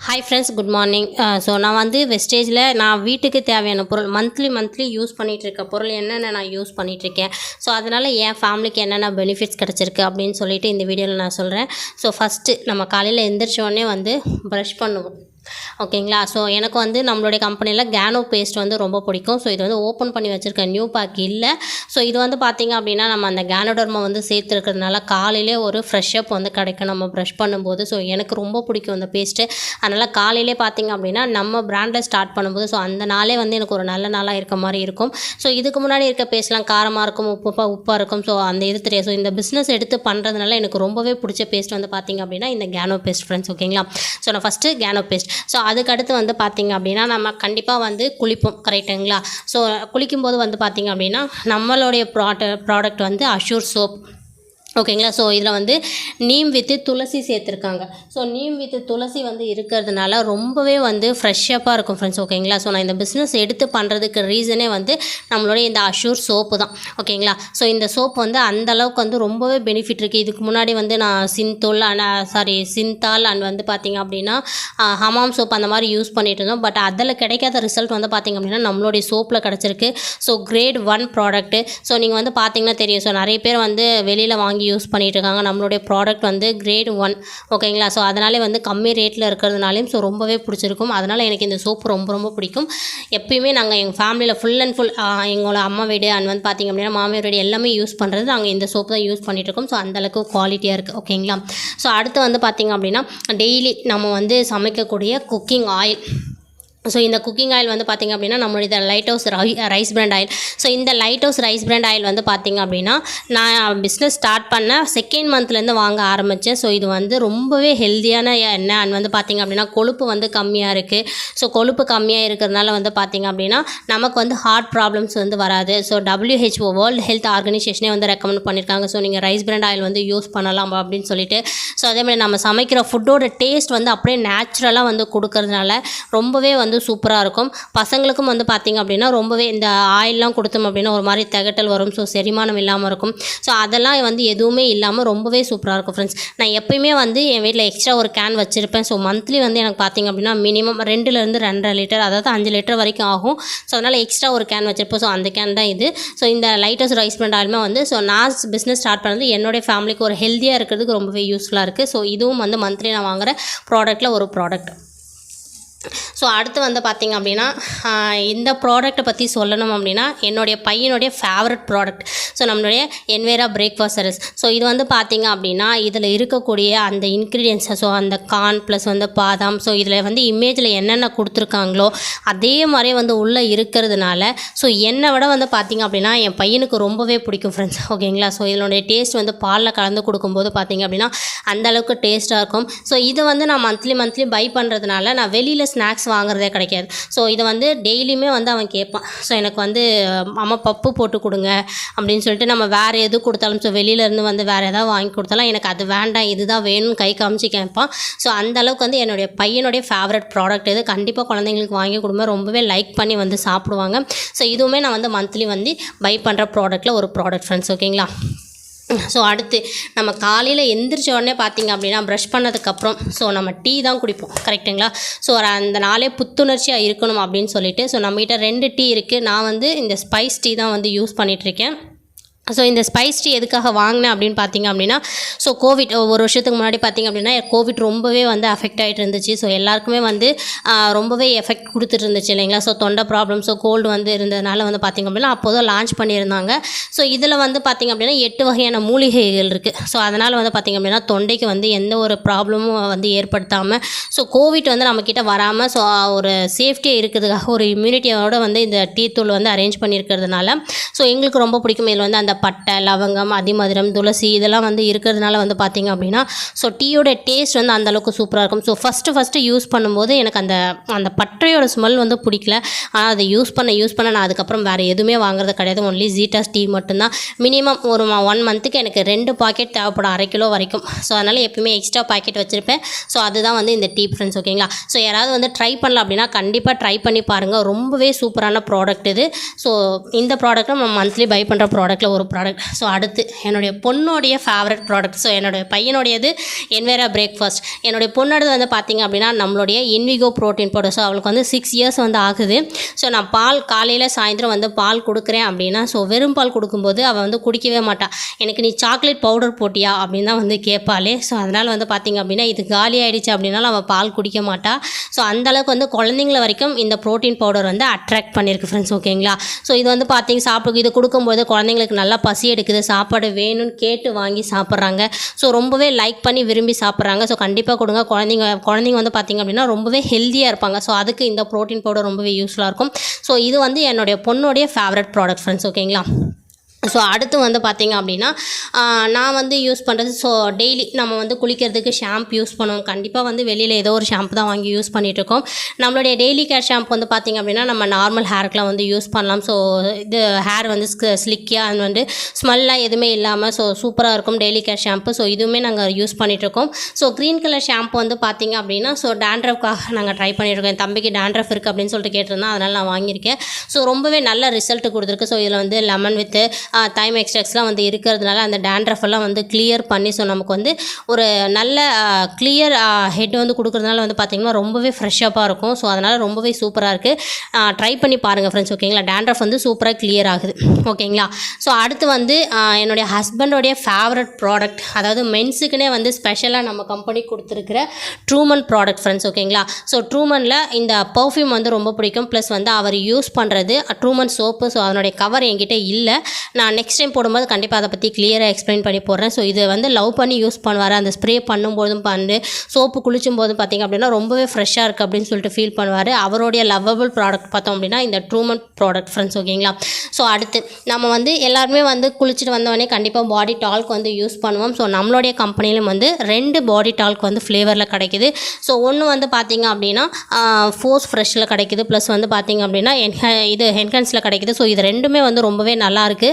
Hi friends, good morning. So நான் வந்து வெஸ்டேஜில் நான் வீட்டுக்கு தேவையான பொருள் மந்த்லி யூஸ் பண்ணிகிட்ருக்க பொருள் என்னென்ன நான் யூஸ் பண்ணிகிட்ருக்கேன். ஸோ அதனால் என் ஃபேமிலிக்கு என்னென்ன பெனிஃபிட்ஸ் கிடச்சிருக்கு அப்படின்னு சொல்லிட்டு இந்த வீடியோவில் நான் சொல்கிறேன். ஸோ ஃபஸ்ட்டு நம்ம காலையில் எந்திரிச்சோடனே வந்து ப்ரஷ் பண்ணுவோம், ஓகேங்களா. ஸோ எனக்கு வந்து நம்மளுடைய கம்பெனியில் கேனோ பேஸ்ட் வந்து ரொம்ப பிடிக்கும். ஸோ இது வந்து ஓப்பன் பண்ணி வச்சுருக்கேன், நியூ பேக் இல்லை. ஸோ இது வந்து பார்த்திங்க அப்படின்னா நம்ம அந்த கேனோடர்மா வந்து சேர்த்துருக்கிறதுனால காலையிலே ஒரு ஃப்ரெஷ்அப் வந்து கிடைக்கும் நம்ம ப்ரஷ் பண்ணும்போது. ஸோ எனக்கு ரொம்ப பிடிக்கும் அந்த பேஸ்ட்டு. அதனால் காலையிலே பார்த்திங்க அப்படின்னா நம்ம பிராண்டில் ஸ்டார்ட் பண்ணும்போது ஸோ அந்த நாளே வந்து எனக்கு ஒரு நல்ல நாளாக இருக்க மாதிரி இருக்கும். ஸோ இதுக்கு முன்னாடி இருக்க பேஸ்ட்லாம் காரமாக இருக்கும், உப்பாக இருக்கும். ஸோ அந்த இது தெரியாது. ஸோ இந்த பிஸ்னஸ் எடுத்து பண்ணுறதுனால எனக்கு ரொம்பவே பிடிச்ச பேஸ்ட் வந்து பார்த்திங்க அப்படின்னா இந்த கேனோ பேஸ்ட் ஃப்ரெண்ட்ஸ், ஓகேங்களா. ஸோ நான் ஃபஸ்ட்டு கேனோ பேஸ்ட். ஸோ அதுக்கடுத்து வந்து பார்த்திங்க அப்படின்னா நம்ம கண்டிப்பாக வந்து குளிப்போம், கரெக்டுங்களா. ஸோ குளிக்கும்போது வந்து பார்த்திங்க அப்படின்னா நம்மளுடைய ப்ராடக்ட் வந்து அஷ்யூர் சோப், ஓகேங்களா. ஸோ இதில் வந்து நீம் வித்து துளசி சேர்த்துருக்காங்க. ஸோ நீம் வித்து துளசி வந்து இருக்கிறதுனால ரொம்பவே வந்து ஃப்ரெஷ்ஷப்பாக இருக்கும் ஃப்ரெண்ட்ஸ், ஓகேங்களா. ஸோ நான் இந்த பிஸ்னஸ் எடுத்து பண்ணுறதுக்கு ரீசனே வந்து நம்மளுடைய இந்த அஷ்யூர் சோப்பு தான், ஓகேங்களா. ஸோ இந்த சோப் வந்து அந்தளவுக்கு வந்து ரொம்பவே பெனிஃபிட் இருக்குது. இதுக்கு முன்னாடி வந்து நான் சிந்தால் அண்ட் வந்து பார்த்திங்க அப்படின்னா ஹமாம் சோப் அந்த மாதிரி யூஸ் பண்ணிகிட்டு இருந்தோம். பட் அதில் கிடைக்காத ரிசல்ட் வந்து பார்த்திங்க அப்படின்னா நம்மளுடைய சோப்பில் கிடச்சிருக்கு. So great 1 product. ஸோ நீங்கள் வந்து பார்த்திங்கன்னா தெரியும். ஸோ நிறைய பேர் வந்து வெளியில் வாங்கி யூஸ் பண்ணிகிட்டு இருக்காங்க. நம்மளுடைய ப்ராடக்ட் வந்து கிரேட் 1, ஓகேங்களா. ஸோ அதனாலே வந்து கம்மி ரேட்டில் இருக்கிறதுனாலையும் ஸோ ரொம்பவே பிடிச்சிருக்கும். அதனால் எனக்கு இந்த சோப்பு ரொம்ப பிடிக்கும். எப்பயுமே நாங்கள் எங்கள் ஃபேமிலியில் ஃபுல் அண்ட் ஃபுல் எங்களோட அம்மா வீடு அண்ட் வந்து பார்த்திங்க அப்படின்னா மாமியார் வீடு எல்லாமே யூஸ் பண்ணுறது நாங்கள் இந்த சோப்பு தான் யூஸ் பண்ணிகிட்ருக்கோம். ஸோ அந்தளவுக்கு குவாலிட்டியாக இருக்குது, ஓகேங்களா. ஸோ அடுத்து வந்து பார்த்திங்க அப்படின்னா டெய்லி நம்ம வந்து சமைக்கக்கூடிய குக்கிங் ஆயில். ஸோ இந்த குக்கிங் ஆயில் வந்து பார்த்திங்க அப்படின்னா நம்மளுடைய light house rice bran oil. So இந்த light house rice bran oil வந்து பார்த்திங்க அப்படின்னா நான் பிஸ்னஸ் ஸ்டார்ட் பண்ண செகண்ட் மந்த்லேருந்து வாங்க ஆரம்பித்தேன். ஸோ இது வந்து ரொம்பவே ஹெல்த்தியான எண்ணெய் அண்ட் வந்து பார்த்திங்க அப்படின்னா கொழுப்பு வந்து கம்மியாக இருக்குது. ஸோ கொழுப்பு கம்மியாக இருக்கிறதுனால வந்து பார்த்திங்க அப்படின்னா நமக்கு வந்து ஹார்ட் ப்ராப்ளம்ஸ் வந்து வராது. ஸோ WHO வேர்ல்டு ஹெல்த் ஆர்கனைசேஷனே வந்து ரெக்கமெண்ட் பண்ணியிருக்காங்க. ஸோ நீங்கள் ரைஸ் பிராண்ட் ஆயில் வந்து யூஸ் பண்ணலாம் அப்படின்னு சொல்லிட்டு. ஸோ அதேமாதிரி நம்ம சமைக்கிற ஃபுட்டோட டேஸ்ட் வந்து அப்படியே நேச்சுரலாக வந்து கொடுக்கறதுனால ரொம்பவே வந்து சூப்பராக இருக்கும். பசங்களுக்கும் வந்து பார்த்திங்க அப்படின்னா ரொம்பவே இந்த ஆயிலெலாம் கொடுத்தோம் அப்படின்னா ஒரு மாதிரி திகட்டல் வரும். ஸோ செரிமானம் இல்லாமல் இருக்கும். ஸோ அதெல்லாம் வந்து எதுவுமே இல்லாமல் ரொம்பவே சூப்பராக இருக்கும் ஃப்ரெண்ட்ஸ். நான் எப்பயுமே வந்து என் வீட்டில் எக்ஸ்ட்ரா ஒரு கேன் வச்சுருப்பேன். ஸோ மந்த்லி வந்து எனக்கு பார்த்திங்க அப்படின்னா மினிமம் 2லேருந்து 2.5 லிட்டர், அதாவது 5 லிட்டர் வரைக்கும் ஆகும். ஸோ அதனால் எக்ஸ்ட்ரா ஒரு கேன் வச்சுருப்போம். ஸோ அந்த கேன் தான் இது. ஸோ இந்த லைட் ஹவுஸ் ரைஸ் பிராண்ட் ஆயிலுமே வந்து ஸோ நான் பிஸ்னஸ் ஸ்டார்ட் பண்ணது என்னுடைய ஃபேமிலிக்கு ஒரு ஹெல்த்தியாக இருக்கிறதுக்கு ரொம்பவே யூஸ்ஃபுல்லாக இருக்குது. ஸோ இதுவும் வந்து மந்த்லி நான் வாங்குகிற ப்ராடக்ட்டில் ஒரு ப்ராடக்ட். ஸோ அடுத்து வந்து பார்த்திங்க அப்படின்னா இந்த ப்ராடக்ட்டை பற்றி சொல்லணும் அப்படின்னா என்னுடைய பையனுடைய ஃபேவரட் ப்ராடக்ட். ஸோ நம்மளுடைய என்வேரா பிரேக்ஃபாஸ்ட் சீரிஸ். ஸோ இது வந்து பார்த்திங்க அப்படின்னா இதில் இருக்கக்கூடிய அந்த இன்க்ரீடியன்ஸ், ஸோ அந்த கார்ன் ப்ளஸ் வந்து பாதாம், ஸோ இதில் வந்து இமேஜில் என்னென்ன கொடுத்துருக்காங்களோ அதே மாதிரியே வந்து உள்ளே இருக்கிறதுனால ஸோ என்னை விட வந்து பார்த்திங்க அப்படின்னா என் பையனுக்கு ரொம்பவே பிடிக்கும் ஃப்ரெண்ட்ஸ், ஓகேங்களா. ஸோ இதனுடைய டேஸ்ட் வந்து பாலில் கலந்து கொடுக்கும்போது பார்த்திங்க அப்படின்னா அந்தளவுக்கு டேஸ்ட்டாக இருக்கும். ஸோ இது வந்து நான் மந்த்லி பை பண்ணுறதுனால நான் வெளியில் ஸ்நாக்ஸ் வாங்குறதே கிடைக்காது. ஸோ இதை வந்து டெய்லியுமே வந்து அவன் கேட்பான். ஸோ எனக்கு வந்து அம்மா பப்பு போட்டு கொடுங்க அப்படின்னு சொல்லிட்டு நம்ம வேறு எது கொடுத்தாலும் ஸோ வெளியிலேருந்து வந்து வேறு எதாவது வாங்கி கொடுத்தாலும் எனக்கு அது வேண்டாம் இதுதான் வேணும்னு கை காமிச்சு கேட்பான். ஸோ அந்தளவுக்கு வந்து என்னுடைய பையனுடைய ஃபேவரட் ப்ராடக்ட் இது. கண்டிப்பாக குழந்தைங்களுக்கு வாங்கி கொடுங்க, ரொம்பவே லைக் பண்ணி வந்து சாப்பிடுவாங்க. ஸோ இதுவுமே நான் வந்து மந்த்லி வந்து பை பண்ணுற ப்ராடக்ட்டில் ஒரு ப்ராடக்ட் ஃப்ரெண்ட்ஸ், ஓகேங்களா. ஸோ அடுத்து நம்ம காலையில் எந்திரிச்ச உடனே பார்த்திங்க அப்படின்னா ப்ரஷ் பண்ணதுக்கப்புறம் ஸோ நம்ம டீ தான் குடிப்போம், கரெக்டுங்களா. ஸோ அந்த நாளே புத்துணர்ச்சியாக இருக்கணும் அப்படின்னு சொல்லிட்டு ஸோ நம்மகிட்ட 2 டீ இருக்குது. நான் வந்து இந்த ஸ்பைஸ் டீ தான் வந்து யூஸ் பண்ணிகிட்ருக்கேன். ஸோ இந்த ஸ்பைஸ் டீ எதுக்காக வாங்கினேன் அப்படின்னு பார்த்திங்க அப்படின்னா ஸோ கோவிட் ஒரு வருஷத்துக்கு முன்னாடி பார்த்திங்க அப்படின்னா கோவிட் ரொம்பவே வந்து அஃபெக்ட் ஆகிட்டு இருந்துச்சு. ஸோ எல்லாருக்குமே வந்து ரொம்பவே எஃபெக்ட் கொடுத்துட்டு இருந்துச்சு இல்லைங்களா. ஸோ தொண்டை ப்ராப்ளம், ஸோ கோல்டு வந்து இருந்ததுனால வந்து பார்த்திங்க அப்படின்னா அப்போதான் லான்ச் பண்ணியிருந்தாங்க. ஸோ இதில் வந்து பார்த்திங்க அப்படின்னா 8 வகையான மூலிகைகள் இருக்குது. ஸோ அதனால் வந்து பார்த்திங்க அப்படின்னா தொண்டைக்கு வந்து எந்த ஒரு ப்ராப்ளமும் வந்து ஏற்படுத்தாமல் ஸோ கோவிட் வந்து நம்மக்கிட்ட வராமல் ஸோ ஒரு சேஃப்டியாக இருக்கிறதுக்காக ஒரு இம்யூனிட்டியோட வந்து இந்த டீ தூள் வந்து அரேஞ்ச் பண்ணியிருக்கிறதுனால ஸோ எங்களுக்கு ரொம்ப பிடிக்கும். இதில் வந்து அந்த பட்டை, லவங்கம், அதிமதுரம், துளசி இதெல்லாம் வந்து இருக்கிறதுனால வந்து பார்த்திங்க அப்படின்னா ஸோ டீயோட டேஸ்ட் வந்து அந்தளவுக்கு சூப்பராக இருக்கும். ஸோ ஃபஸ்ட்டு யூஸ் பண்ணும்போது எனக்கு அந்த பட்டையோட ஸ்மெல் வந்து பிடிக்கல. ஆனால் அதை யூஸ் பண்ண நான் அதுக்கப்புறம் வேறு எதுவுமே வாங்குறது கிடையாது. ஒன்லி ஜீட்டாஸ் டீ மட்டும்தான். மினிமம் ஒரு 1 மந்த்துக்கு எனக்கு 2 பாக்கெட் தேவைப்படும், 1/2 கிலோ வரைக்கும். ஸோ அதனால் எப்பயுமே எக்ஸ்ட்ரா பாக்கெட் வச்சுருப்பேன். ஸோ அதுதான் வந்து இந்த டீ ஃப்ரெண்ட்ஸ், ஓகேங்களா. ஸோ யாராவது வந்து ட்ரை பண்ணலாம் அப்படின்னா கண்டிப்பாக ட்ரை பண்ணி பாருங்கள். ரொம்பவே சூப்பரான ப்ராடக்ட் இது. ஸோ இந்த ப்ராடக்ட்டை நம்ம மந்த்லி பை பண்ணுற ப்ராடக்ட்டில் ஒரு ப்ராடக்ட். ஸோ அடுத்து என்னுடைய பொண்ணுடைய ஃபேவரட் ப்ராடக்ட். ஸோ என்னுடைய பையனுடையது என்வேரா பிரேக்ஃபாஸ்ட். என்னுடைய பொண்ணோடது வந்து பார்த்திங்க அப்படின்னா நம்மளுடைய இன்விகோ ப்ரோட்டீன் பவுடர். ஸோ அவளுக்கு வந்து 6 இயர்ஸ் வந்து ஆகுது. ஸோ நான் பால் காலையில் சாயந்தரம் வந்து பால் கொடுக்குறேன் அப்படின்னா ஸோ வெறும் பால் கொடுக்கும்போது அவள் வந்து குடிக்கவே மாட்டாள். எனக்கு நீ சாக்லேட் பவுடர் போட்டியா அப்படின்னு தான் வந்து கேட்பாளே. ஸோ அதனால் வந்து பார்த்திங்க அப்படின்னா இது காலி ஆகிடுச்சு அப்படின்னாலும் அவள் பால் குடிக்க மாட்டாள். ஸோ அந்தளவுக்கு வந்து குழந்தைங்கள வரைக்கும் இந்த ப்ரோட்டீன் பவுடர் வந்து அட்ராக்ட் பண்ணியிருக்கு ஃப்ரெண்ட்ஸ். ஓகேங்களா. ஸோ இது வந்து பார்த்திங்க சாப்பிட்டு இது கொடுக்கும்போது குழந்தைங்களுக்கு நல்லா பசி எடுக்குது, சாப்பாடு வேணும்னு கேட்டு வாங்கி சாப்பிட்றாங்க. ஸோ ரொம்பவே லைக் பண்ணி விரும்பி சாப்பிட்றாங்க. ஸோ கண்டிப்பாக கொடுங்க. குழந்தைங்க வந்து பார்த்திங்க அப்படின்னா ரொம்பவே ஹெல்த்தியாக இருப்பாங்க. ஸோ அதுக்கு இந்த ப்ரோட்டீன் பவுடர் ரொம்பவே யூஸ்ஃபுல்லாக இருக்கும். ஸோ இது வந்து என்னுடைய பொண்ணுடைய ஃபேவரட் ப்ராடக்ட் ஃப்ரெண்ட்ஸ். ஓகேங்களா. ஸோ அடுத்து வந்து பார்த்திங்க அப்படின்னா நான் வந்து யூஸ் பண்ணுறது ஸோ டெய்லி நம்ம வந்து குளிக்கிறதுக்கு ஷாம்பு யூஸ் பண்ணுவோம். கண்டிப்பாக வந்து வெளியில் ஏதோ ஒரு ஷாம்பு தான் வாங்கி யூஸ் பண்ணிகிட்ருக்கோம். நம்மளுடைய டெய்லி கேர் ஷாம்பு வந்து பார்த்திங்க அப்படின்னா நம்ம நார்மல் ஹேருக்குலாம் வந்து யூஸ் பண்ணலாம். ஸோ இது ஹேர் வந்து ஸ்லிக்கியாக அது வந்து ஸ்மெல்லாம் எதுவுமே இல்லாமல் ஸோ சூப்பராக இருக்கும் டெய்லி கேர் ஷாம்பு. ஸோ இதுவுமே நாங்கள் யூஸ் பண்ணிகிட்ருக்கோம். ஸோ க்ரீன் கலர் ஷாம்பு வந்து பார்த்திங்க அப்படின்னா ஸோ டேண்ட்ரஃப்காக நாங்கள் ட்ரை பண்ணிகிட்ருக்கோம். என் தம்பிக்கு டேண்ட்ரஃப் இருக்குது அப்படின்னு சொல்லிட்டு கேட்டிருந்தேன். அதனால் நான் வாங்கியிருக்கேன். ஸோ ரொம்பவே நல்ல ரிசல்ட் கொடுத்துருக்கு. ஸோ இதில் வந்து லெமன் வித்து தைம் எக்ஸ்ட்ராக்ட்ஸ்லாம் வந்து இருக்கிறதுனால அந்த டேண்ட்ரஃப் எல்லாம் வந்து கிளியர் பண்ணி ஸோ நமக்கு வந்து ஒரு நல்ல கிளியர் ஹெட் வந்து கொடுக்குறதுனால வந்து பார்த்திங்கன்னா ரொம்பவே ஃப்ரெஷ்ஷப்பாக இருக்கும். ஸோ அதனால் ரொம்பவே சூப்பராக இருக்குது. ட்ரை பண்ணி பாருங்கள் ஃப்ரெண்ட்ஸ். ஓகேங்களா. டேண்ட்ரஃப் வந்து சூப்பராக கிளியர் ஆகுது. ஓகேங்களா. ஸோ அடுத்து வந்து என்னுடைய ஹஸ்பண்டோடைய ஃபேவரட் ப்ராடக்ட், அதாவது மென்ஸுக்குனே வந்து ஸ்பெஷலாக நம்ம கம்பெனி கொடுத்துருக்கிற ட்ரூமன் ப்ராடக்ட் ஃப்ரெண்ட்ஸ். ஓகேங்களா. ஸோ ட்ரூமனில் இந்த பர்ஃப்யூம் வந்து ரொம்ப பிடிக்கும். ப்ளஸ் வந்து அவர் யூஸ் பண்ணுறது ட்ரூமன் சோப்பு. ஸோ அதனுடைய கவர் என்கிட்ட இல்லை. நான் நெக்ஸ்ட் டைம் போடும்போது கண்டிப்பாக அதை பற்றி கிளியராக எக்ஸ்பிளைன் பண்ணி போடுறேன். ஸோ இது வந்து லவ் பண்ணி யூஸ் பண்ணுவார். அந்த ஸ்ப்ரே பண்ணும்போதும் சோப்பு குளிச்சும் போதும் பார்த்திங்க அப்படின்னா ரொம்பவே ஃப்ரெஷ்ஷாக இருக்குது அப்படின்னு சொல்லிட்டு ஃபீல் பண்ணுவார். அவருடைய லவ்வபிள் ப்ராடக்ட் பார்த்தோம் அப்படின்னா இந்த ட்ரூமன் ப்ராடக்ட் ஃப்ரெண்ட்ஸ். ஓகேங்களா. ஸோ அடுத்து நம்ம வந்து எல்லாருமே வந்து குளிச்சுட்டு வந்தவொடனே கண்டிப்பாக பாடி டால்க் வந்து யூஸ் பண்ணுவோம். ஸோ நம்மளுடைய கம்பெனிலும் வந்து 2 பாடி டால்க் வந்து ஃப்ளேவரில் கிடைக்குது. ஸோ ஒன்று வந்து பார்த்திங்க அப்படின்னா ஃபோர்ஸ் ஃப்ரெஷ்ஷில் கிடைக்குது. ப்ளஸ் வந்து பார்த்திங்க அப்படின்னா இது ஹென்கன்ஸில் கிடைக்குது. ஸோ இது ரெண்டுமே வந்து ரொம்பவே நல்லாயிருக்கு.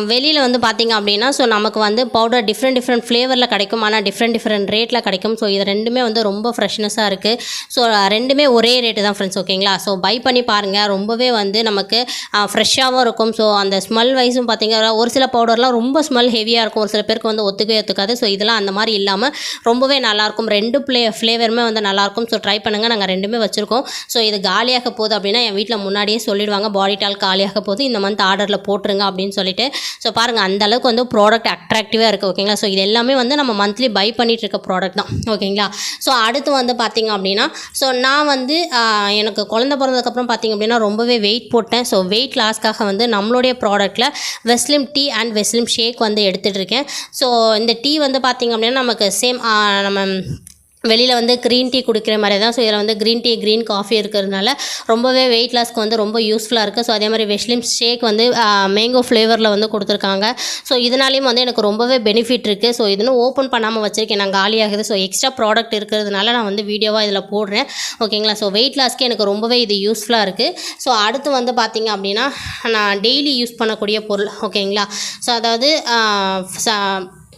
வெளியில் வந்து பார்த்திங்க அப்படின்னா ஸோ நமக்கு வந்து பவுடர் டிஃப்ரெண்ட் ஃப்ளேவரில் கிடைக்கும். ஆனால் டிஃப்ரெண்ட் ரேட்டில் கிடைக்கும். ஸோ இது ரெண்டுமே வந்து ரொம்ப ஃப்ரெஷ்னஸாக இருக்குது. ஸோ ரெண்டுமே ஒரே ரேட்டு தான் ஃப்ரெண்ட்ஸ். ஓகேங்களா. ஸோ பை பண்ணி பாருங்கள். ரொம்பவே வந்து நமக்கு ஃப்ரெஷ்ஷாகவும் இருக்கும். ஸோ அந்த ஸ்மெல் வைஸும் பார்த்திங்கன்னா ஒரு சில பவுடர்லாம் ரொம்ப ஸ்மெல் ஹெவியாக இருக்கும். ஒரு சில பேருக்கு வந்து ஒத்துக்காது. ஸோ இதெல்லாம் அந்த மாதிரி இல்லாமல் ரொம்பவே நல்லாயிருக்கும். 2 ஃப்ளேவருமே வந்து நல்லாயிருக்கும். ஸோ ட்ரை பண்ணுங்கள். நாங்கள் 2மே வச்சுருக்கோம். ஸோ இது காலியாக போகுது அப்படின்னா என் வீட்டில் முன்னாடியே சொல்லிடுவாங்க, பாடி டால் காலியாக போகுது, இந்த மந்த் ஆர்டரில் போட்டுருங்க அப்படின்னு சொல்லிட்டு. ஸோ பாருங்கள் அந்தளவுக்கு வந்து ப்ராடக்ட் அட்ராக்டிவாக இருக்குது. ஓகேங்களா. ஸோ இது எல்லாமே வந்து நம்ம மந்த்லி பை பண்ணிகிட்டு இருக்க ப்ராடக்ட் தான். ஓகேங்களா. ஸோ அடுத்து வந்து பார்த்திங்க அப்படின்னா ஸோ நான் வந்து எனக்கு குழந்தை பிறந்ததுக்கப்புறம் பார்த்திங்க அப்படின்னா ரொம்பவே வெயிட் போட்டேன். ஸோ வெயிட் லாஸ்க்காக வந்து நம்மளுடைய ப்ராடக்ட்டில் வெஸ்லிம் டீ அண்ட் வெஸ்லிம் ஷேக் வந்து எடுத்துகிட்டு இருக்கேன். ஸோ இந்த டீ வந்து பார்த்திங்க அப்படின்னா நமக்கு சேம் நம்ம வெளியில் வந்து க்ரீன் டீ குடிக்கிற மாதிரி தான். ஸோ இதில் வந்து க்ரீன் டீ க்ரீன் காஃபி இருக்கிறதுனால ரொம்பவே வெயிட் லாஸ்க்கு வந்து ரொம்ப யூஸ்ஃபுல்லாக இருக்குது. ஸோ அதே மாதிரி வெஸ்லிம் ஷேக் வந்து மேங்கோ ஃப்ளேவரில் வந்து கொடுத்துருக்காங்க. ஸோ இதனாலேயும் வந்து எனக்கு ரொம்பவே பெனிஃபிட் இருக்குது. ஸோ இதுன்னு ஓப்பன் பண்ணாமல் வச்சுருக்கேன், நான் காலியாகுது. ஸோ எக்ஸ்ட்ரா ப்ராடக்ட் இருக்கிறதுனால நான் வந்து வீடியோவாக இதில் போடுறேன். ஓகேங்களா. ஸோ வெயிட் லாஸ்க்கு எனக்கு ரொம்பவே இது யூஸ்ஃபுல்லாக இருக்குது. ஸோ அடுத்து வந்து பார்த்திங்க அப்படின்னா நான் டெய்லி யூஸ் பண்ணக்கூடிய பொருள். ஓகேங்களா. ஸோ அதாவது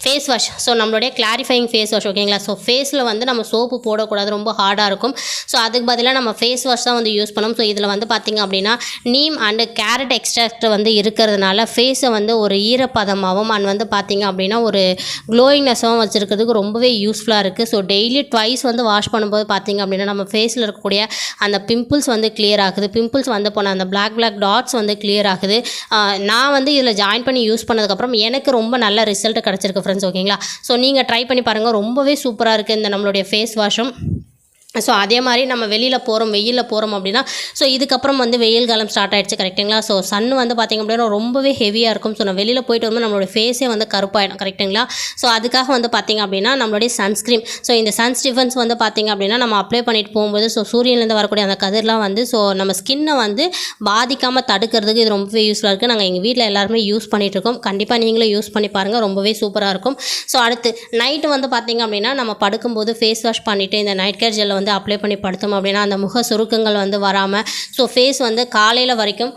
ஃபேஸ் வாஷ். ஸோ நம்மளுடைய கிளாரிஃபையிங் ஃபேஸ் வாஷ். ஓகேங்களா. ஸோ ஃபேஸில் வந்து நம்ம சோப்பு போடக்கூடாது, ரொம்ப ஹார்டாக இருக்கும். ஸோ அதுக்கு பதிலாக நம்ம ஃபேஸ் வாஷ் தான் வந்து யூஸ் பண்ணோம். ஸோ இதில் வந்து பார்த்திங்க அப்படின்னா நீம் அண்டு கேரட் எக்ஸ்ட்ராக்ட் வந்து இருக்கிறதுனால ஃபேஸை வந்து ஒரு ஈரப்பதமாகவும் அண்ட் வந்து பார்த்திங்க அப்படின்னா ஒரு க்ளோயிங்னஸாகவும் வச்சுருக்கிறதுக்கு ரொம்பவே யூஸ்ஃபுல்லாக இருக்குது. ஸோ டெய்லி ட்வைஸ் வந்து வாஷ் பண்ணும்போது பார்த்திங்க அப்படின்னா நம்ம ஃபேஸில் இருக்கக்கூடிய அந்த பிம்பிள்ஸ் வந்து கிளியர் ஆகுது. பிம்பிள்ஸ் வந்து போன அந்த பிளாக் டாட்ஸ் வந்து கிளியர் ஆகுது. நான் வந்து இதில் ஜாயின் பண்ணி யூஸ் பண்ணதுக்கப்புறம் எனக்கு ரொம்ப நல்ல ரிசல்ட் கிடச்சிருக்கு ஃப்ரெண்ட்ஸ். ஓகேங்களா. ஸோ நீங்கள் ட்ரை பண்ணி பாருங்கள். ரொம்பவே சூப்பராக இருக்குது இந்த நம்மளுடைய ஃபேஸ் வாஷும். ஸோ அதே மாதிரி நம்ம வெளியில் போகிறோம், வெயிலில் போகிறோம் அப்படின்னா ஸோ இதுக்கப்புறம் வந்து வெயில் காலம் ஸ்டார்ட் ஆகிடுச்சு. கரெக்டுங்களா. ஸோ சன் வந்து பார்த்திங்க அப்படின்னா ரொம்பவே ஹெவியாக இருக்கும். ஸோ நான் வெளியில் போயிட்டு வந்து நம்மளோட ஃபேஸே வந்து கருப்பாயிடும். கரெக்டுங்களா. ஸோ அதுக்காக வந்து பார்த்திங்க அப்படின்னா நம்மளுடைய சன்ஸ்க்ரீம். ஸோ இந்த சன்ஸ்டிஃபன்ஸ் வந்து பார்த்திங்க அப்படின்னா நம்ம அப்ளை பண்ணிட்டு போகும்போது ஸோ சூரியன்லேருந்து வரக்கூடிய அந்த கதிர்லாம் வந்து ஸோ நம்ம ஸ்கின்னை வந்து பாதிக்காமல் தடுக்கிறதுக்கு இது ரொம்பவே யூஸ்ஃபுல்லாக இருக்குது. நாங்கள் எங்கள் வீட்டில் எல்லாருமே யூஸ் பண்ணிகிட்ருக்கோம். கண்டிப்பாக நீங்களும் யூஸ் பண்ணி பாருங்கள். ரொம்பவே சூப்பராக இருக்கும். ஸோ அடுத்து நைட்டு வந்து பார்த்திங்க அப்படின்னா நம்ம படுக்கும்போது ஃபேஸ் வாஷ் பண்ணிவிட்டு இந்த நைட் கேர் ஜெல்லை வந்து அப்ளை பண்ணி படுத்தோம் அப்படின்னா அந்த முக சுருக்கங்கள் வந்து வராமல் ஸோ ஃபேஸ் வந்து காலையில் வரைக்கும்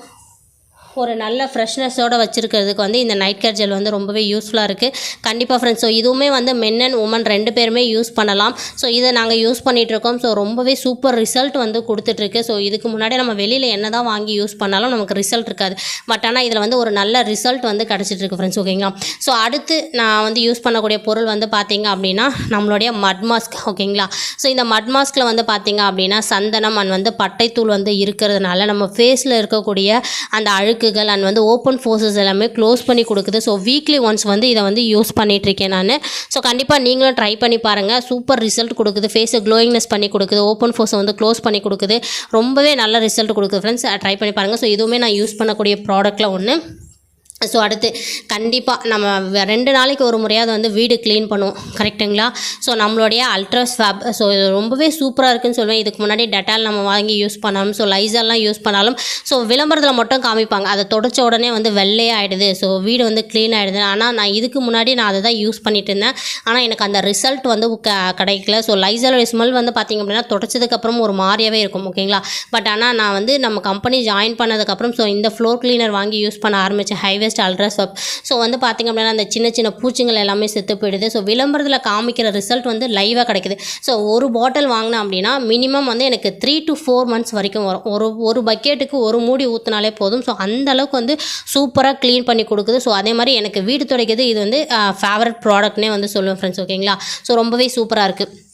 ஒரு நல்ல ஃப்ரெஷ்னஸோடு வச்சுருக்கிறதுக்கு வந்து இந்த நைட் கேர் ஜெல் வந்து ரொம்பவே யூஸ்ஃபுல்லாக இருக்குது கண்டிப்பாக ஃப்ரெண்ட்ஸ். ஸோ இதுவுமே வந்து மென் அண்ட் உமன் 2 பேருமே யூஸ் பண்ணலாம். ஸோ இதை நாங்கள் யூஸ் பண்ணிகிட்ருக்கோம். ஸோ ரொம்பவே சூப்பர் ரிசல்ட் வந்து கொடுத்துட்ருக்கு. ஸோ இதுக்கு முன்னாடி நம்ம வெளியில் என்ன தான் வாங்கி யூஸ் பண்ணாலும் நமக்கு ரிசல்ட் இருக்காது. பட் ஆனால் இதில் வந்து ஒரு நல்ல ரிசல்ட் வந்து கிடச்சிட்ருக்கு ஃப்ரெண்ட்ஸ். ஓகேங்களா. ஸோ அடுத்து நான் வந்து யூஸ் பண்ணக்கூடிய பொருள் வந்து பார்த்திங்க அப்படின்னா நம்மளுடைய மட் மாஸ்க். ஓகேங்களா. ஸோ இந்த மட் மாஸ்கில் வந்து பார்த்திங்க அப்படின்னா சந்தனம் அண்ட் வந்து பட்டைத்தூள் வந்து இருக்கிறதுனால நம்ம ஃபேஸில் இருக்கக்கூடிய அந்த அழுக்குகள் அண்ட் வந்து ஓப்பன் ஃபோர்ஸஸ் எல்லாமே க்ளோஸ் பண்ணி கொடுக்குது. ஸோ வீக்லி ஒன்ஸ் வந்து இதை வந்து யூஸ் பண்ணிகிட்ருக்கேன் நான். ஸோ கண்டிப்பாக நீங்களும் ட்ரை பண்ணி பாருங்கள். சூப்பர் ரிசல்ட் கொடுக்குது. ஃபேஸை க்ளோயிங்னஸ் பண்ணி கொடுக்குது. ஓப்பன் ஃபோர்ஸை வந்து க்ளோஸ் பண்ணி கொடுக்குது. ரொம்பவே நல்ல ரிசல்ட் கொடுக்குது ஃப்ரெண்ட்ஸ். ட்ரை பண்ணி பாருங்கள். ஸோ இதுவுமே நான் யூஸ் பண்ணக்கூடிய ப்ராடக்ட்டில் ஒன்று. ஸோ அடுத்து கண்டிப்பாக நம்ம 2 நாளைக்கு ஒரு முறையாவது வந்து வீடு க்ளீன் பண்ணுவோம். கரெக்டுங்களா. ஸோ நம்மளுடைய அல்ட்ரா ஸ்வாப் ஸோ இது ரொம்பவே சூப்பராக இருக்குதுன்னு சொல்லுவேன். இதுக்கு முன்னாடி டெட்டால் நம்ம வாங்கி யூஸ் பண்ணாலும் ஸோ லைசால்லாம் யூஸ் பண்ணாலும் ஸோ விளம்பரத்தில் மட்டும் காமிப்பாங்க. அதை தொடச்ச உடனே வந்து வெள்ளையே ஆகிடுது. ஸோ வீடு வந்து க்ளீன் ஆகிடுது. ஆனால் நான் இதுக்கு முன்னாடி நான் அதை தான் யூஸ் பண்ணிட்டு இருந்தேன். ஆனால் எனக்கு அந்த ரிசல்ட் வந்து கிடைக்கல. ஸோ லைசாலோட ஸ்மெல் வந்து பார்த்திங்க அப்படின்னா தொடச்சதுக்கப்புறம் ஒரு மாதிரியாகவே இருக்கும். ஓகேங்களா. பட் ஆனால் நான் வந்து நம்ம கம்பெனி ஜாயின் பண்ணதுக்கப்புறம் ஸோ இந்த ஃப்ளோர் க்ளீனர் வாங்கி யூஸ் பண்ண ஆரம்பித்தேன். ஹைவேஸ்ட் அல்ட்ரா ஸ்வாப். ஸோ வந்து பார்த்திங்க அப்படின்னா அந்த சின்ன சின்ன பூச்சிகள் எல்லாமே செத்து போயிடுது. ஸோ விளம்பரத்தில் காமிக்கிற ரிசல்ட் வந்து லைவாக கிடைக்குது. ஸோ ஒரு பாட்டில் வாங்கினேன் அப்படின்னா மினிமம் வந்து எனக்கு 3 to 4 months வரைக்கும் வரும். ஒரு பக்கெட்டுக்கு ஒரு மூடி ஊற்றினாலே போதும். ஸோ அந்தளவுக்கு வந்து சூப்பராக க்ளீன் பண்ணி கொடுக்குது. ஸோ அதே மாதிரி எனக்கு வீடு துடைக்கிறது இது வந்து ஃபேவரட் ப்ராடக்ட்னே வந்து சொல்லுவேன் ஃப்ரெண்ட்ஸ். ஓகேங்களா. ஸோ ரொம்பவே சூப்பராக இருக்குது.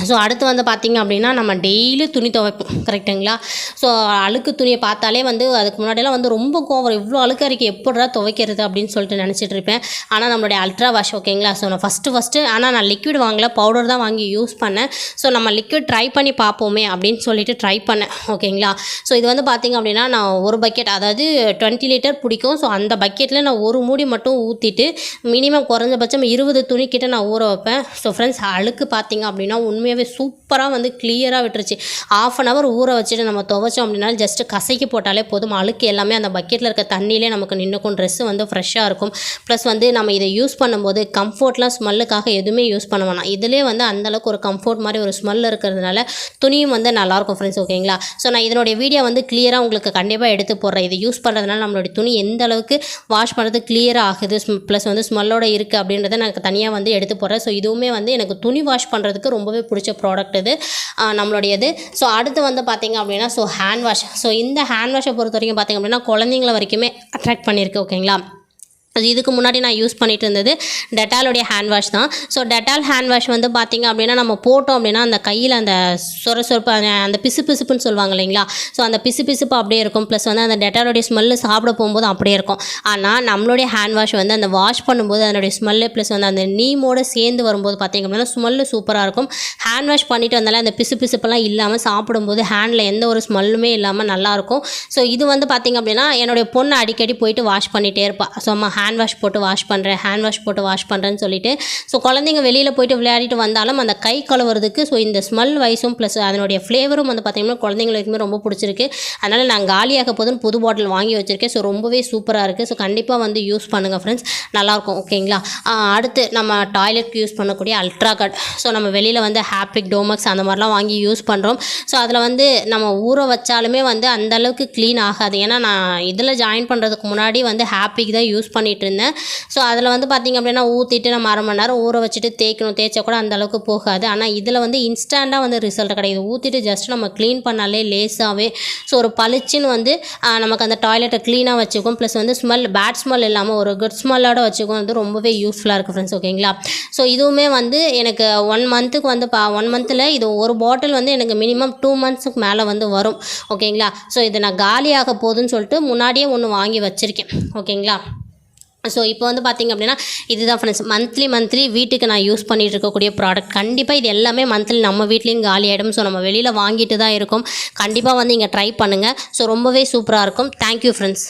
ஸோ அடுத்து வந்து பார்த்திங்க அப்படின்னா நம்ம டெய்லி துணி துவைப்போம். கரெக்டுங்களா. ஸோ அழுக்கு துணியை பார்த்தாலே வந்து அதுக்கு முன்னாடியெல்லாம் வந்து ரொம்ப கோவம், இவ்வளோ அழுக்காக இருக்குது எப்படிடா துவைக்கிறது அப்படின்னு சொல்லிட்டு நினச்சிட்டு இருப்பேன். ஆனால் நம்மளுடைய அல்ட்ரா வாஷ். ஓகேங்களா. ஸோ நான் ஃபஸ்ட்டு ஆனால் நான் லிக்விட் வாங்கல, பவுடர் தான் வாங்கி யூஸ் பண்ணேன். ஸோ நம்ம லிக்விட் ட்ரை பண்ணி பார்ப்போமே அப்படின்னு சொல்லிட்டு ட்ரை பண்ணேன். ஓகேங்களா. ஸோ இது வந்து பார்த்திங்க அப்படின்னா நான் ஒரு பக்கெட் அதாவது 20 லிட்டர் பிடிக்கும். ஸோ அந்த பக்கெட்டில் நான் ஒரு மூடி மட்டும் ஊற்றிட்டு மினிமம் குறைஞ்சபட்சம் 20 துணிக்கிட்ட நான் ஊற வைப்பேன். ஸோ ஃப்ரெண்ட்ஸ் அழுக்கு பார்த்திங்க அப்படின்னா உண்மையாகவே சூப்பராக வந்து கிளியராக விட்டுருச்சு. 1/2 hour ஊற வச்சுட்டு நம்ம துவைச்சோம் அப்படின்னா ஜஸ்ட்டு கசக்கி போட்டாலே போதும். அழுக்கு எல்லாமே அந்த பக்கெட்டில் இருக்க தண்ணியிலே நமக்கு நின்றுக்கும். ட்ரெஸ்ஸு வந்து ஃப்ரெஷ்ஷாக இருக்கும். ப்ளஸ் வந்து நம்ம இதை யூஸ் பண்ணும்போது கம்ஃபர்ட்லாம் ஸ்மெல்லுக்காக எதுவுமே யூஸ் பண்ண வேணாம். இதிலே வந்து அந்தளவுக்கு ஒரு கம்ஃபர்ட் மாதிரி ஒரு ஸ்மெல் இருக்கிறதுனால துணியும் வந்து நல்லாயிருக்கும் ஃப்ரெண்ட்ஸ். ஓகேங்களா. ஸோ நான் இதனுடைய வீடியோ வந்து கிளியராக உங்களுக்கு கண்டிப்பாக எடுத்து போடுறேன். இது யூஸ் பண்ணுறதுனால நம்மளுடைய துணி எந்த அளவுக்கு வாஷ் பண்ணுறது கிளியராக ஆகுது ப்ளஸ் வந்து ஸ்மெல்லோடு இருக்குது அப்படின்றத நான் தனியாக வந்து எடுத்து போடுறேன். ஸோ இதுவுமே வந்து எனக்கு துணி வாஷ் பண்ணுறதுக்கு ரொம்பவே பிடிச்ச ப்ராடக்ட் இது நம்மளுடையது. ஸோ அடுத்து வந்து பார்த்திங்க அப்படின்னா ஸோ ஹேண்ட் வாஷ். ஸோ இந்த ஹேண்ட் வாஷை பொறுத்த வரைக்கும் பார்த்திங்க அப்படின்னா குழந்தைங்கள வரைக்குமே அட்ராக்ட் பண்ணியிருக்கு. ஓகேங்களா. இதுக்கு முன்னாடி நான் யூஸ் பண்ணிட்டு இருந்தது டெட்டாலோடைய ஹேண்ட் வாஷ் தான். ஸோ டெட்டால் ஹேண்ட் வாஷ் வந்து பார்த்திங்க அப்படின்னா நம்ம போட்டோம் அப்படின்னா அந்த கையில் அந்த சொரப்பு அந்த பிசுப்புன்னு சொல்லுவாங்க இல்லைங்களா. ஸோ அந்த பிசுப்பு அப்படியே இருக்கும். ப்ளஸ் வந்து அந்த டெட்டாலோடைய ஸ்மெல்லு சாப்பிட போகும்போது அப்படியே இருக்கும். ஆனால் நம்மளுடைய ஹேண்ட் வாஷ் வந்து அந்த வாஷ் பண்ணும்போது அதனுடைய ஸ்மெல்லு ப்ளஸ் வந்து அந்த நீமோடு சேர்ந்து வரும்போது பார்த்திங்க அப்படின்னா ஸ்மெல்லு சூப்பராக இருக்கும். ஹேண்ட் வாஷ் பண்ணிவிட்டு வந்தாலே அந்த பிசுப்பெல்லாம் இல்லாமல் சாப்பிடும்போது ஹேண்டில் எந்த ஒரு ஸ்மெல்லுமே இல்லாமல் நல்லாயிருக்கும். ஸோ இது வந்து பார்த்திங்க அப்படின்னா என்னுடைய பொண்ணு அடிக்கடி போயிட்டு வாஷ் பண்ணிகிட்டே இருப்பாள். ஸோ அம்மா ஹேண்ட் வாஷ் போட்டு வாஷ் பண்ணுறேன்னு சொல்லிட்டு ஸோ குழந்தைங்க வெளியில் போயிட்டு விளையாடிட்டு வந்தாலும் அந்த கை கழுவுறதுக்கு ஸோ இந்த ஸ்மெல் வைஸும் ப்ளஸ் அதனுடைய ஃப்ளேவரும் வந்து பார்த்திங்கன்னா குழந்தைங்களுக்குமே ரொம்ப பிடிச்சிருக்கு. அதனால் நான் காலியாக போதுன்னு புது பாட்டில் வாங்கி வச்சுருக்கேன். ஸோ ரொம்பவே சூப்பராக இருக்குது. ஸோ கண்டிப்பாக வந்து யூஸ் பண்ணுங்கள் ஃப்ரெண்ட்ஸ், நல்லாயிருக்கும். ஓகேங்களா. அடுத்து நம்ம டாய்லெட்க்கு யூஸ் பண்ணக்கூடிய அல்ட்ரா கார்ட். ஸோ நம்ம வெளியில் வந்து ஹாப்பிக் டோமக்ஸ் அந்த மாதிரிலாம் வாங்கி யூஸ் பண்ணுறோம். ஸோ அதில் வந்து நம்ம ஊற வச்சாலுமே வந்து அந்தளவுக்கு க்ளீன் ஆகாது. ஏன்னா நான் இதில் ஜாயின் பண்ணுறதுக்கு முன்னாடி வந்து ஹாப்பிக் தான் யூஸ் பண்ணிட்டு இருந்தேன். ஸோ அதில் வந்து பார்த்திங்க அப்படின்னா ஊற்றிட்டு நம்ம 1/2 மணி நேரம் ஊற வச்சுட்டு தேய்ச்சா கூட அந்தளவுக்கு போகாது. ஆனால் இதில் வந்து இன்ஸ்டண்ட்டாக வந்து ரிசல்ட் கிடையாது. ஊற்றிட்டு ஜஸ்ட் நம்ம க்ளீன் பண்ணாலே லேஸாகவே ஸோ ஒரு பளிச்சுன்னு வந்து நமக்கு அந்த டாய்லெட்டை க்ளீனாக வச்சுக்கும். ப்ளஸ் வந்து பேட் ஸ்மெல் இல்லாமல் ஒரு குட் ஸ்மெல்லோட வச்சுக்கும். வந்து ரொம்பவே யூஸ்ஃபுல்லாக இருக்குது ஃப்ரெண்ட்ஸ். ஓகேங்களா. ஸோ இதுவுமே வந்து எனக்கு 1 மந்த்துக்கு வந்து 1 மந்தில் இது ஒரு பாட்டில் வந்து எனக்கு மினிமம் 2 monthsக்கு மேலே வந்து வரும். ஓகேங்களா. ஸோ இது நான் காலியாக போகுதுன்னு சொல்லிட்டு முன்னாடியே ஒன்று வாங்கி வச்சுருக்கேன். ஓகேங்களா. ஸோ இப்போ வந்து பார்த்திங்க அப்படின்னா இதுதான் ஃப்ரெண்ட்ஸ் மந்த்லி வீட்டுக்கு நான் யூஸ் பண்ணிகிட்டு இருக்கக்கூடிய ப்ராடக்ட். கண்டிப்பாக இது எல்லாமே மந்த்லி நம்ம வீட்லேயும் காலி ஆகிடும். ஸோ நம்ம வெளியில் வாங்கிட்டு தான் இருக்கோம். கண்டிப்பாக வந்து இங்கே ட்ரை பண்ணுங்கள். ஸோ ரொம்பவே சூப்பராக இருக்கும். Thank you friends.